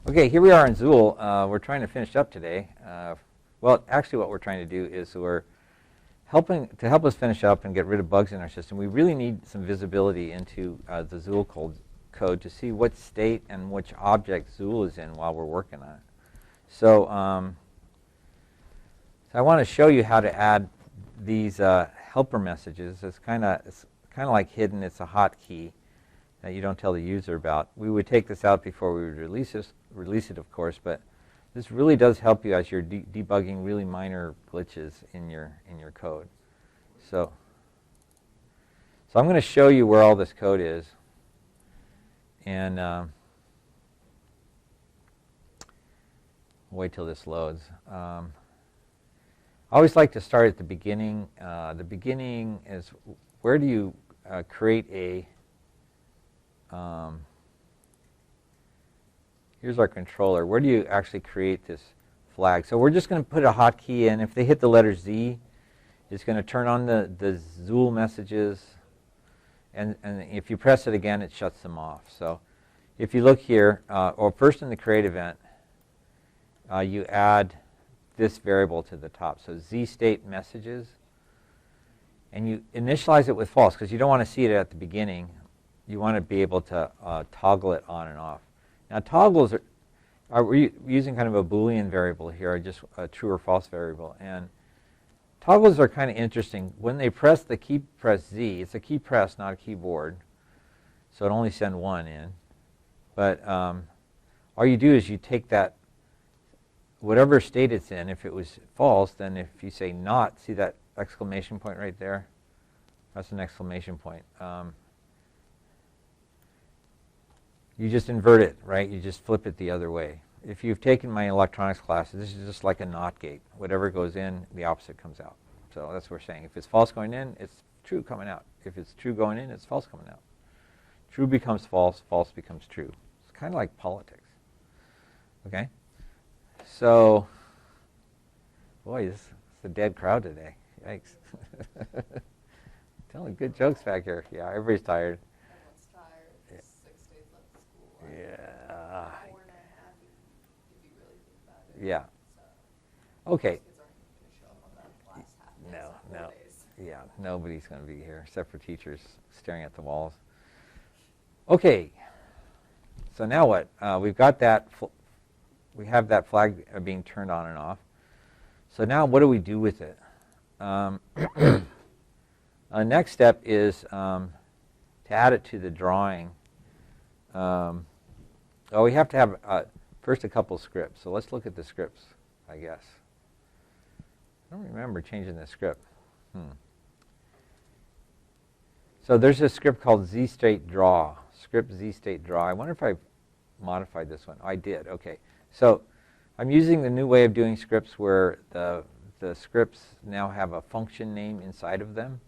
Okay, here we are in Zool. We're trying to finish up today. Well, actually what we're trying to do is we're help us finish up and get rid of bugs in our system. We really need some visibility into the Zool code to see what state and which object Zool is in while we're working on it. So, I want to show you how to add these helper messages. It's kind of like hidden. It's a hotkey that you don't tell the user about. We would take this out before we would release it, of course, but this really does help you as you're debugging really minor glitches in your code. So I'm going to show you where all this code is, and wait till this loads. I always like to start at the beginning. The beginning is where do you create a here's our controller. Where do you actually create this flag? So we're just going to put a hotkey in. If they hit the letter Z, it's going to turn on the Zool messages, and if you press it again, it shuts them off. So if you look here, or first in the create event, you add this variable to the top. So zStateMessages, and you initialize it with false because you don't want to see it at the beginning. You want to be able to toggle it on and off. Now toggles we're using kind of a Boolean variable here, just a true or false variable. And toggles are kind of interesting. When they press the key press Z, it's a key press, not a keyboard. So it only sends one in. But all you do is you take that, whatever state it's in. If it was false, then if you say not, see that exclamation point right there? That's an exclamation point. You just invert it, right? You just flip it the other way. If you've taken my electronics classes, this is just like a NOT gate. Whatever goes in, the opposite comes out. So that's what we're saying. If it's false going in, it's true coming out. If it's true going in, it's false coming out. True becomes false, false becomes true. It's kind of like politics. Okay? So, boy, this is a dead crowd today. Yikes. Telling good jokes back here. Yeah, everybody's tired. Yeah. 4.5 if you really think about it. Yeah. So Okay. kids aren't going to show up on that last half day, No, so 4 no. days. Yeah, nobody's going to be here except for teachers staring at the walls. Okay. So now what? We've got that. We have that flag being turned on and off. So now what do we do with it? Next step is to add it to the drawing. We have to have first a couple scripts. So let's look at the scripts, I guess. I don't remember changing the script. So there's a script called zStateDraw. Script zStateDraw. I wonder if I modified this one. I did. Okay. So I'm using the new way of doing scripts where the scripts now have a function name inside of them.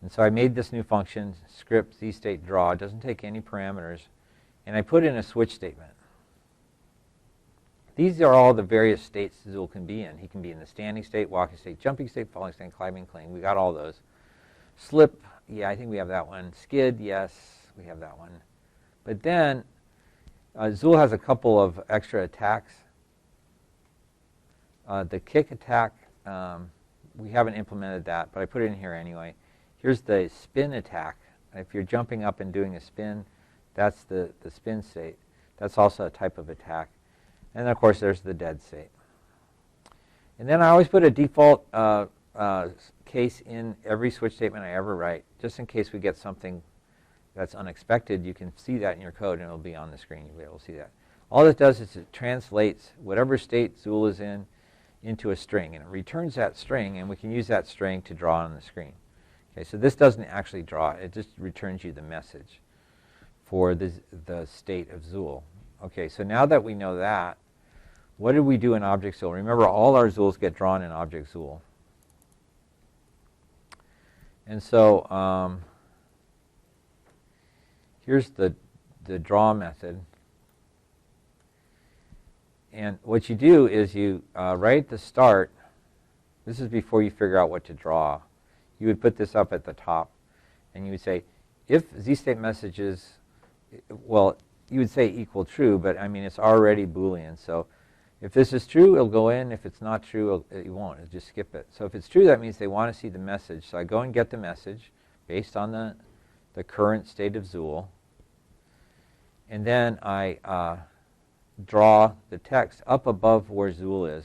And so I made this new function, script zStateDraw. It doesn't take any parameters. And I put in a switch statement. These are all the various states Zool can be in. He can be in the standing state, walking state, jumping state, falling state, climbing, clinging. We got all those. Slip, yeah, I think we have that one. Skid, yes, we have that one. But then Zool has a couple of extra attacks. The kick attack, we haven't implemented that, but I put it in here anyway. Here's the spin attack. If you're jumping up and doing a spin, that's the spin state. That's also a type of attack. And of course, there's the dead state. And then I always put a default case in every switch statement I ever write, just in case we get something that's unexpected. You can see that in your code, and it'll be on the screen. You'll be able to see that. All it does is it translates whatever state Zool is in into a string, and it returns that string, and we can use that string to draw on the screen. Okay, so this doesn't actually draw. It just returns you the message for the state of Zool. Okay, so now that we know that, what did we do in Object Zool? Remember, all our Zools get drawn in Object Zool. And so here's the draw method. And what you do is you, right at the start, this is before you figure out what to draw, you would put this up at the top, and you would say, if zStateMessages, well, you would say equal true, but I mean it's already Boolean. So if this is true, it'll go in. If it's not true, it won't. It'll just skip it. So if it's true, that means they want to see the message. So I go and get the message based on the current state of Zool. And then I draw the text up above where Zool is,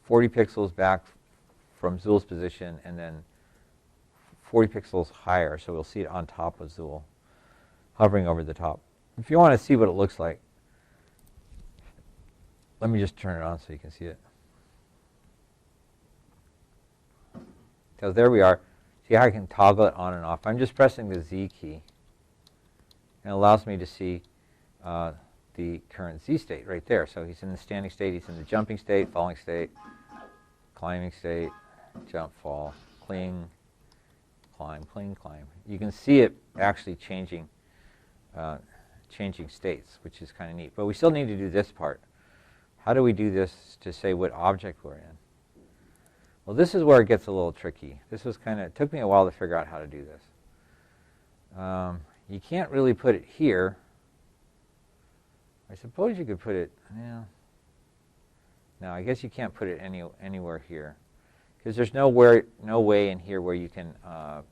40 pixels back from Zool's position, and then 40 pixels higher, so we'll see it on top of Zool, hovering over the top. If you want to see what it looks like, let me just turn it on so you can see it. So there we are. See how I can toggle it on and off. I'm just pressing the Z key, and it allows me to see the current Z state right there. So he's in the standing state, he's in the jumping state, falling state, climbing state, jump, fall, cling, climb, cling, climb. You can see it actually changing states, which is kind of neat. But we still need to do this part. How do we do this to say what object we're in? Well, this is where it gets a little tricky. This was it took me a while to figure out how to do this. You can't really put it here. I suppose you could put it, no, I guess you can't put it anywhere here, because there's no way in here where you can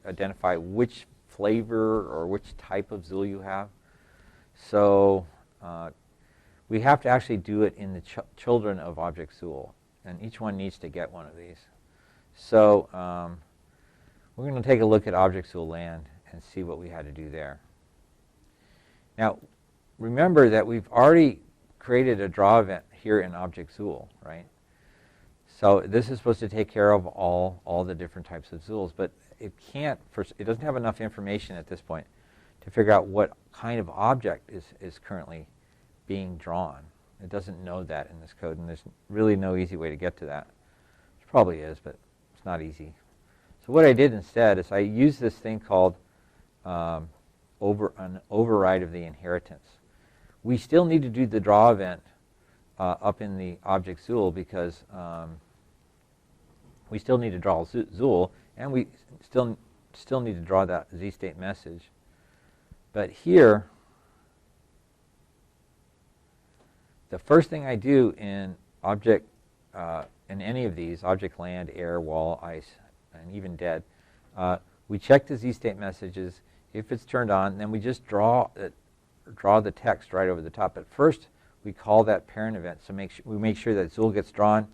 identify which flavor or which type of Zool you have. So we have to actually do it in the children of object Zool, and each one needs to get one of these. So we're going to take a look at object Zool land and see what we had to do there. Now, remember that we've already created a draw event here in object Zool, right? So this is supposed to take care of all the different types of Zools, but it doesn't have enough information at this point to figure out what kind of object is currently being drawn. It doesn't know that in this code, and there's really no easy way to get to that. There probably is, but it's not easy. So what I did instead is I used this thing called an override of the inheritance. We still need to do the draw event up in the object Zool, because we still need to draw Zool, and we still need to draw that zStateMessage. But here, the first thing I do in object, in any of these, object land, air, wall, ice, and even dead, we check the zStateMessages. If it's turned on, then we just draw the text right over the top. But first, we call that parent event, so we make sure that Zool gets drawn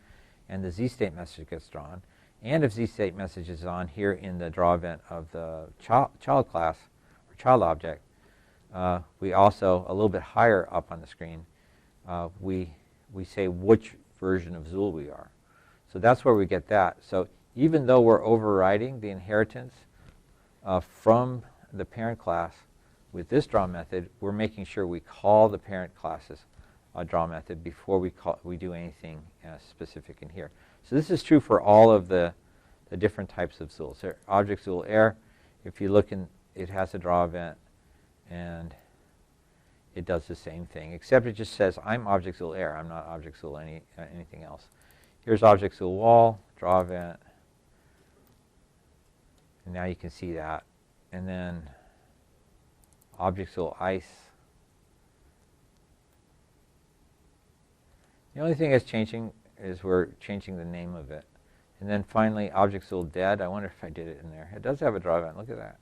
and the zStateMessage gets drawn. And if zStateMessage is on here in the draw event of the child class or child object, we also, a little bit higher up on the screen, we say which version of Zool we are. So that's where we get that. So even though we're overriding the inheritance from the parent class with this draw method, we're making sure we call the parent class's draw method before we do anything specific in here. So this is true for all of the different types of Zool. So object Zool air, if you look it has a draw event, and it does the same thing, except it just says I'm object Zool air. I'm not object Zool anything else. Here's object Zool wall, draw event, and now you can see that. And then object Zool ice. The only thing that's changing is we're changing the name of it. And then finally, object Zool dead. I wonder if I did it in there. It does have a draw event. Look at that.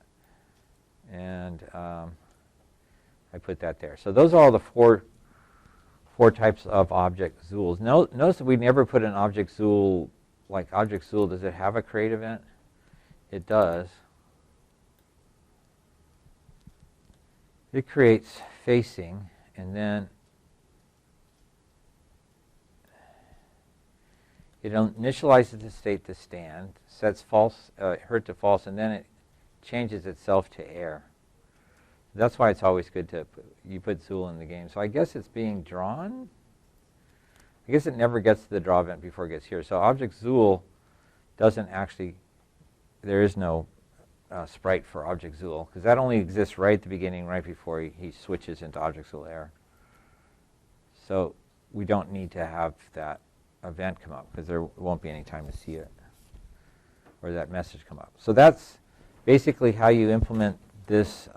And I put that there. So those are all the four types of object Zools. Notice that we never put an object Zool, like object Zool. Does it have a create event? It does. It creates facing, and then it initializes the state to stand, sets false, hurt to false, and then it changes itself to air. That's why it's always good to put Zool in the game. So I guess it's being drawn. I guess it never gets to the draw event before it gets here. So object Zool doesn't actually, there is no sprite for object Zool, because that only exists right at the beginning, right before he switches into object Zool air. So we don't need to have that event come up, because there won't be any time to see it or that message come up. So that's basically how you implement this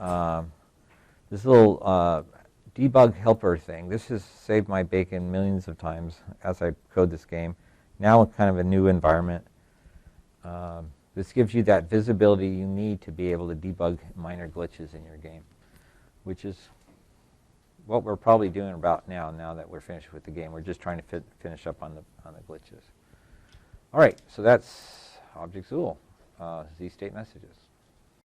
this little debug helper thing. This has saved my bacon millions of times as I code this game. Now kind of a new environment. This gives you that visibility you need to be able to debug minor glitches in your game, which is what we're probably doing about now that we're finished with the game. We're just trying to finish up on the glitches. All right, so that's Object Zool, zStateMessages.